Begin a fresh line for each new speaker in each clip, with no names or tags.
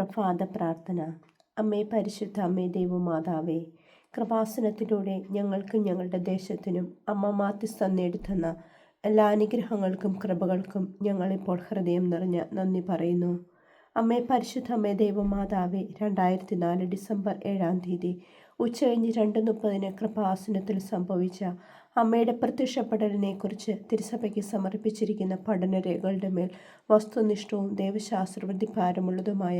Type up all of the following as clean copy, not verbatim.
പ്രഭാത പ്രാർത്ഥന. അമ്മേ പരിശുദ്ധ അമ്മേ ദൈവമാതാവേ, കൃപാസനത്തിലൂടെ ഞങ്ങൾക്കും ഞങ്ങളുടെ ദേശത്തിനും അമ്മ മാധ്യസ്ഥം നേടിത്തന്ന എല്ലാ അനുഗ്രഹങ്ങൾക്കും കൃപകൾക്കും ഞങ്ങളിപ്പോൾ ഹൃദയം നിറഞ്ഞ നന്ദി പറയുന്നു. അമ്മേ പരിശുദ്ധ അമ്മേ ദൈവമാതാവേ, 2004 ഡിസംബർ 7 ഉച്ചകഴിഞ്ഞ് 2:30 കൃപാസനത്തിൽ സംഭവിച്ച അമ്മയുടെ പ്രത്യക്ഷപ്പെടലിനെക്കുറിച്ച് തിരുസഭയ്ക്ക് സമർപ്പിച്ചിരിക്കുന്ന പഠനരേഖകളുടെ മേൽ വസ്തുനിഷ്ഠവും ദൈവശാസ്ത്ര പ്രതിഭാരമുള്ളതുമായ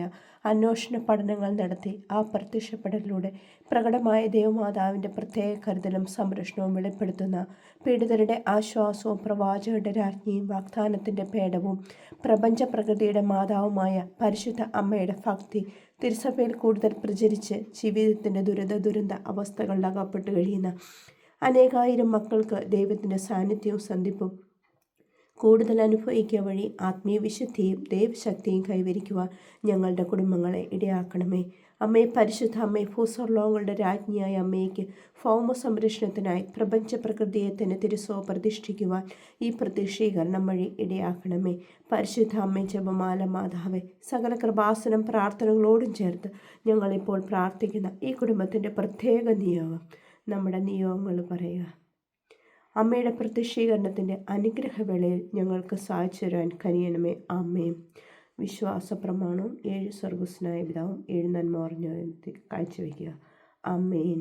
അന്വേഷണ പഠനങ്ങൾ നടത്തി ആ പ്രത്യക്ഷപ്പെടലിലൂടെ പ്രകടമായ ദൈവമാതാവിൻ്റെ പ്രത്യേക കരുതലും സംരക്ഷണവും വെളിപ്പെടുത്തുന്ന പീഡിതരുടെ ആശ്വാസവും പ്രവാചകരുടെ രാജ്ഞിയും വാഗ്ദാനത്തിൻ്റെ പേടവും പ്രപഞ്ച പ്രകൃതിയുടെ മാതാവുമായ പരിശുദ്ധ അമ്മയുടെ ഭക്തി തിരുസഭയിൽ കൂടുതൽ പ്രചരിച്ച് ജീവിതത്തിൻ്റെ ദുരന്ത അവസ്ഥകളിൽ അകപ്പെട്ട് കഴിയുന്ന അനേകായിരം മക്കൾക്ക് ദൈവത്തിൻ്റെ സാന്നിധ്യവും സന്ധിപ്പും കൂടുതൽ അനുഭവിക്കുക വഴി ആത്മീയ വിശുദ്ധിയും ദൈവശക്തിയും കൈവരിക്കുവാൻ ഞങ്ങളുടെ കുടുംബങ്ങളെ ഇടയാക്കണമേ. അമ്മേ പരിശുദ്ധ അമ്മേ, ഭൂസ്വർലോകങ്ങളുടെ രാജ്ഞിയായ അമ്മയ്ക്ക് ഭൗമ സംരക്ഷണത്തിനായി പ്രപഞ്ച പ്രകൃതിയെ തന്നെ തിരുസഭ പ്രതിഷ്ഠിക്കുവാൻ ഈ പ്രതിഷ്ഠീകരണം വഴി ഇടയാക്കണമേ. പരിശുദ്ധ അമ്മേ ജപമാല മാതാവേ, സകല കൃപാസനം പ്രാർത്ഥനകളോടും ചേർത്ത് ഞങ്ങളിപ്പോൾ പ്രാർത്ഥിക്കുന്ന ഈ കുടുംബത്തിൻ്റെ പ്രത്യേക നിയോഗം, നമ്മുടെ നിയോഗങ്ങൾ പറയുക. അമ്മയുടെ പ്രത്യക്ഷീകരണത്തിൻ്റെ അനുഗ്രഹവേളയിൽ ഞങ്ങൾക്ക് സാധിച്ചു തരാൻ കനിയണമേ. ആമേൻ. വിശ്വാസ പ്രമാണവും 7 സ്വർഗസ്വനായ പിതാവും 7 നന്മ അറിഞ്ഞ കാഴ്ചവെക്കുക. ആമേൻ.